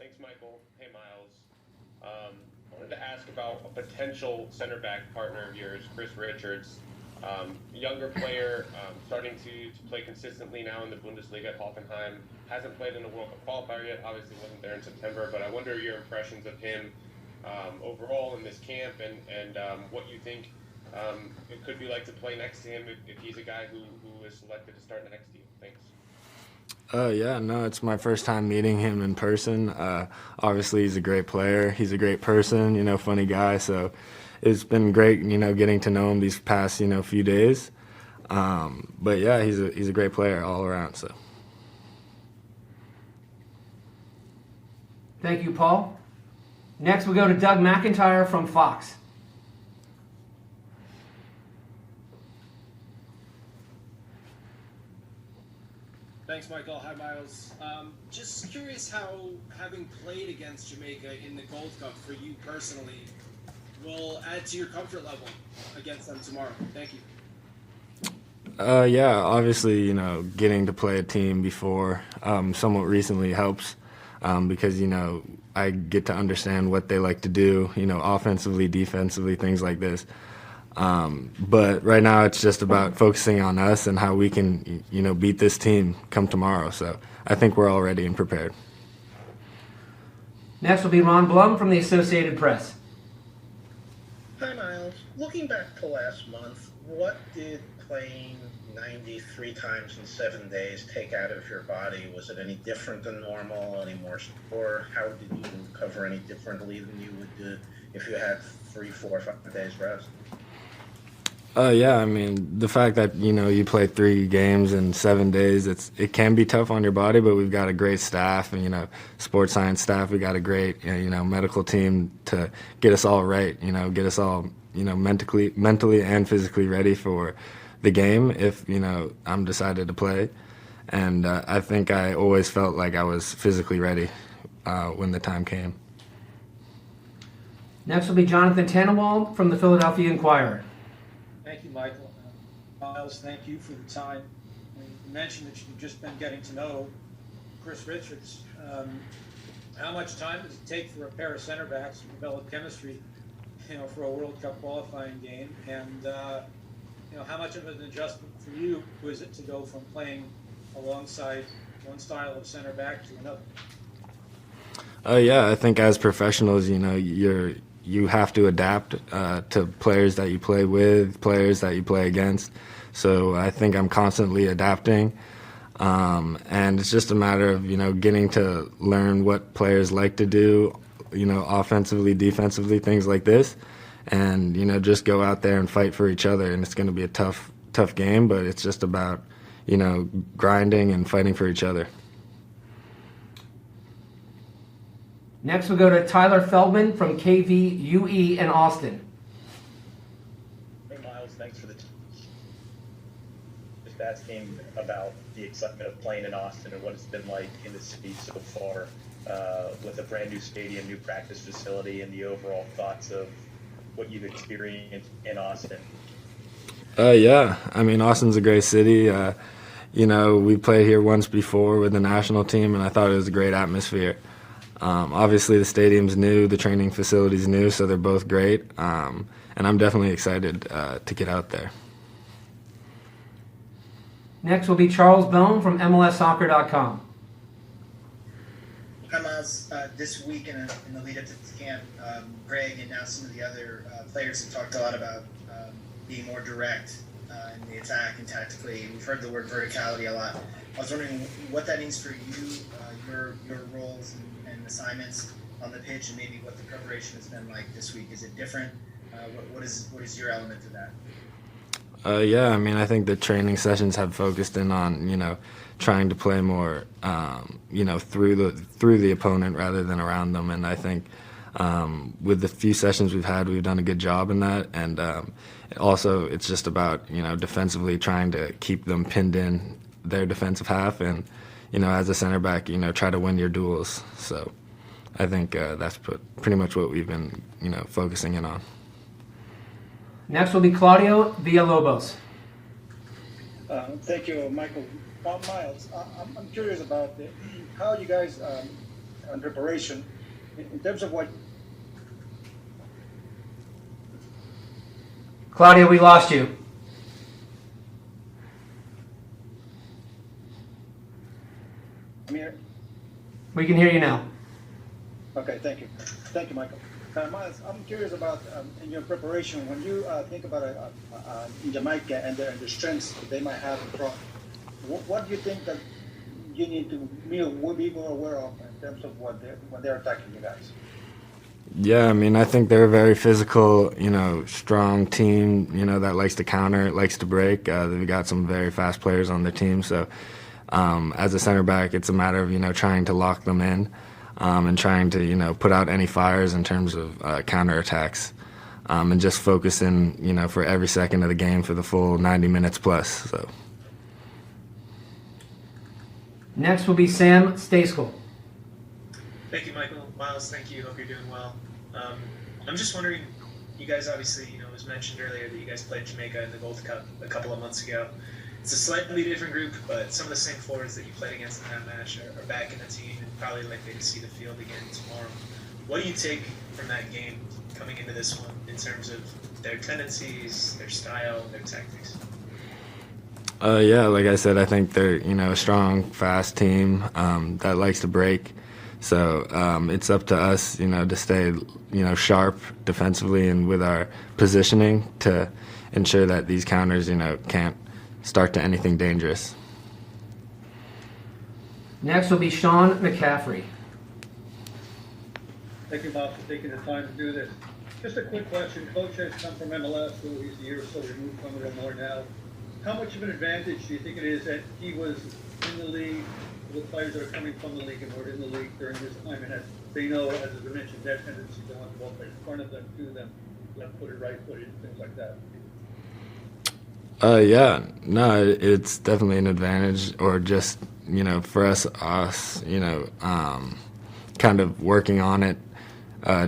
Thanks, Michael. Hey, Miles. Wanted to ask about a potential center back partner of yours, Chris Richards. Younger player, starting to play consistently now in the Bundesliga at Hoffenheim. Hasn't played in a World Cup qualifier yet. Obviously wasn't there in September, but I wonder your impressions of him overall in this camp, and what you think it could be like to play next to him if he's a guy who is selected to start next to you. Thanks. Yeah, no, it's my first time meeting him in person. Obviously, he's a great player. He's a great person, funny guy. So it's been great, getting to know him these past, few days. But yeah, he's a great player all around. So. Thank you, Paul. Next, we go to Doug McIntyre from Fox. Thanks, Michael. Hi, Miles. Just curious how having played against Jamaica in the Gold Cup for you personally will add to your comfort level against them tomorrow. Thank you. Yeah, obviously, getting to play a team before somewhat recently helps because, I get to understand what they like to do, offensively, defensively, things like this. But right now it's just about focusing on us and how we can, beat this team come tomorrow. So I think we're all ready and prepared. Next will be Ron Blum from the Associated Press. Hi, Miles. Looking back to last month, what did playing 93 times in 7 days take out of your body? Was it any different than normal, any more sore? How did you recover any differently than you would do if you had 3, 4, 5 days rest? Yeah, I mean, the fact that, you play 3 games in 7 days, it can be tough on your body, but we've got a great staff and, sports science staff. We got a great, medical team to get us all right, get us all, mentally and physically ready for the game if, I'm decided to play. And I think I always felt like I was physically ready when the time came. Next will be Jonathan Tannenwald from the Philadelphia Inquirer. Thank you, Michael. Miles, thank you for the time. You mentioned that you've just been getting to know Chris Richards. How much time does it take for a pair of center backs to develop chemistry, for a World Cup qualifying game? And, how much of an adjustment for you was it to go from playing alongside one style of center back to another? Yeah, I think as professionals, you have to adapt to players that you play with, players that you play against. So I think I'm constantly adapting. And it's just a matter of, getting to learn what players like to do, offensively, defensively, things like this. And, just go out there and fight for each other. And it's going to be a tough game, but it's just about, grinding and fighting for each other. Next, we'll go to Tyler Feldman from KVUE in Austin. Hey, Miles, thanks for the just asking about the excitement of playing in Austin and what it's been like in the city so far with a brand new stadium, new practice facility, and the overall thoughts of what you've experienced in Austin. Yeah, I mean, Austin's a great city. We played here once before with the national team, and I thought it was a great atmosphere. Obviously, the stadium's new, the training facility's new, so they're both great. And I'm definitely excited to get out there. Next will be Charles Bone from MLSsoccer.com. Hi, Miles. This week in the lead up to this camp, Greg and now some of the other players have talked a lot about being more direct in the attack and tactically. We've heard the word verticality a lot. I was wondering what that means for you, your roles and assignments on the pitch, and maybe what the preparation has been like this week. Is it different? What is your element to that? Yeah, I mean, I think the training sessions have focused in on, trying to play more, through the opponent rather than around them. And I think with the few sessions we've had, we've done a good job in that. And also, it's just about, defensively trying to keep them pinned in their defensive half and, as a center back, try to win your duels. So I think that's pretty much what we've been, focusing in on. Next will be Claudio Villalobos. Thank you, Michael. Miles, I'm curious about how you guys on preparation. In terms of what Claudia, we lost you. I'm here. We can hear you now. Okay, thank you. Thank you, Michael. Miles, I'm curious about in your preparation, when you think about Jamaica and the strengths that they might have in front, what do you think that you need to be more aware of in terms of when they're attacking you guys? Yeah, I mean, I think they're a very physical, strong team, that likes to counter, likes to break. They've got some very fast players on their team. So as a center back, it's a matter of, trying to lock them in and trying to, put out any fires in terms of counterattacks and just focus in, for every second of the game for the full 90 minutes plus. So. Next will be Sam Stayskull. Thank you, Michael. Miles, thank you. Hope you're doing well. I'm just wondering, you guys obviously, it was mentioned earlier that you guys played Jamaica in the Gold Cup a couple of months ago. It's a slightly different group, but some of the same forwards that you played against in that match are back in the team and probably likely to see the field again tomorrow. What do you take from that game coming into this one in terms of their tendencies, their style, their tactics? Yeah, like I said, I think they're, a strong, fast team that likes to break. So it's up to us, to stay, sharp defensively and with our positioning to ensure that these counters, can't start to anything dangerous. Next will be Sean McCaffrey. Thank you, Bob, for taking the time to do this. Just a quick question. Coach has come from MLS, so he's a year or so removed from it or more now. How much of an advantage do you think it is that he was in the league, the players that are coming from the league and were in the league during his time, and they know, as I mentioned, their tendency to want the ball played in front of them, to them, left footed, right footed, things like that? Yeah, no, it's definitely an advantage, or just, for us, kind of working on it,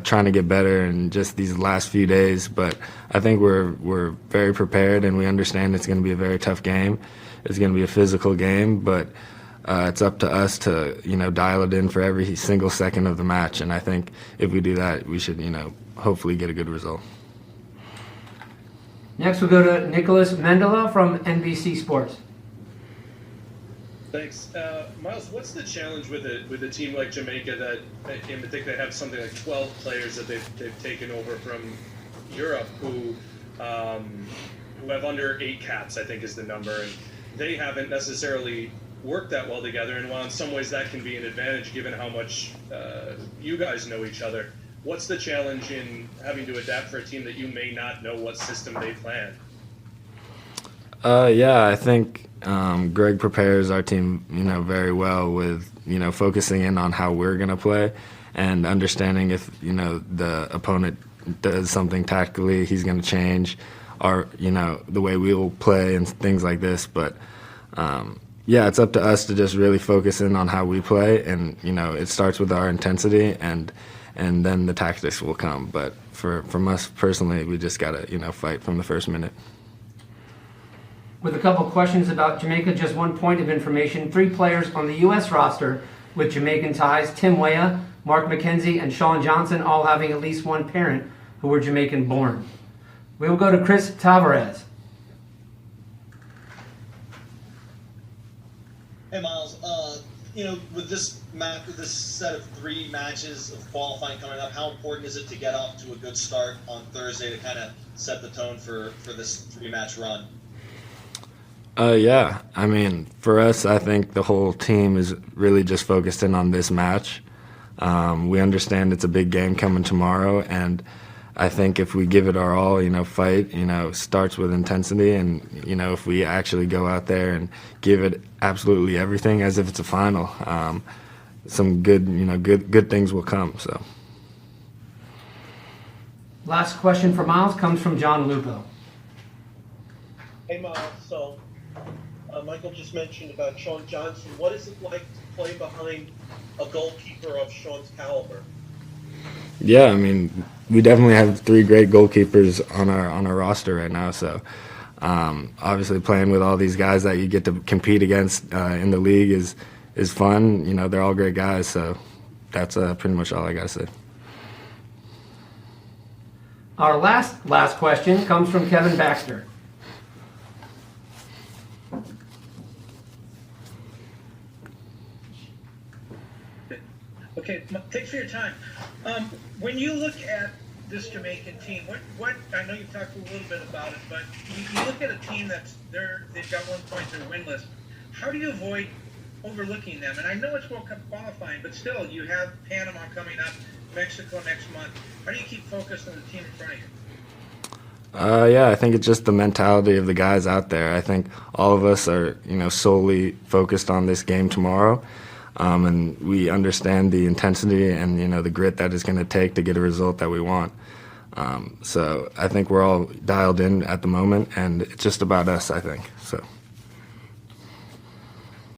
trying to get better in just these last few days. But I think we're very prepared, and we understand it's going to be a very tough game. It's going to be a physical game, but it's up to us to, dial it in for every single second of the match. And I think if we do that, we should, hopefully get a good result. Next we'll go to Nicholas Mendela from NBC Sports. Thanks. Miles, what's the challenge with a team like Jamaica that in particular have something like 12 players that they've taken over from Europe who have under 8 caps, I think is the number, and they haven't necessarily worked that well together, and while in some ways that can be an advantage given how much you guys know each other, what's the challenge in having to adapt for a team that you may not know what system they plan? Yeah, I think Greg prepares our team, very well with, focusing in on how we're going to play and understanding if, the opponent does something tactically, he's going to change our, the way we will play and things like this. But, yeah, it's up to us to just really focus in on how we play. And, it starts with our intensity and then the tactics will come. But from us personally, we just got to, fight from the first minute. With a couple questions about Jamaica, just one point of information. 3 players on the U.S. roster with Jamaican ties, Tim Weah, Mark McKenzie, and Sean Johnson, all having at least one parent who were Jamaican born. We will go to Chris Tavares. Hey, Miles. With this set of 3 matches of qualifying coming up, how important is it to get off to a good start on Thursday to kind of set the tone for this 3-match run? Yeah, I mean, for us, I think the whole team is really just focused in on this match. We understand it's a big game coming tomorrow, and I think if we give it our all, fight, starts with intensity, and, if we actually go out there and give it absolutely everything as if it's a final, some good things will come, so. Last question for Miles comes from John Lupo. Hey, Miles, so Michael just mentioned about Sean Johnson. What is it like to play behind a goalkeeper of Sean's caliber? Yeah, I mean, we definitely have 3 great goalkeepers on our roster right now. So, obviously, playing with all these guys that you get to compete against in the league is fun. They're all great guys. So, that's pretty much all I got to say. Our last question comes from Kevin Baxter. Okay, thanks for your time. When you look at this Jamaican team, what I know you've talked a little bit about it, but you look at a team they've got 1 point, they're winless. How do you avoid overlooking them? And I know it's World Cup qualifying, but still, you have Panama coming up, Mexico next month. How do you keep focused on the team in front of you? Yeah, I think it's just the mentality of the guys out there. I think all of us are, solely focused on this game tomorrow, and we understand the intensity and, the grit that it's going to take to get a result that we want. So I think we're all dialed in at the moment, and it's just about us, I think. So.